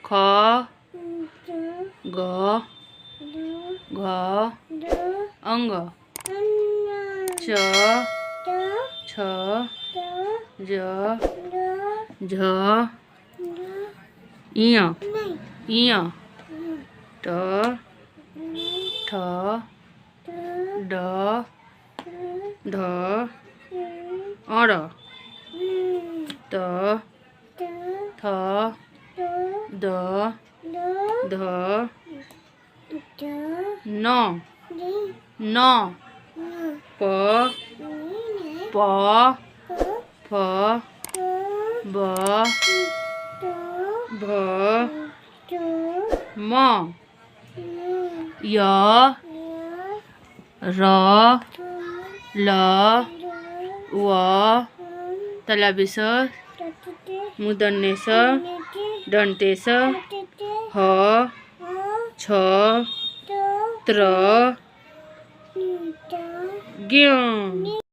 ख ग घ अंग च छ ज झ ञ ट ठ ड ढ अ त थ द ध न न प प फ ब भ म य र ल व तलाबिस मूर्धन्य स दन्त्य स ह छ त्र ज्ञ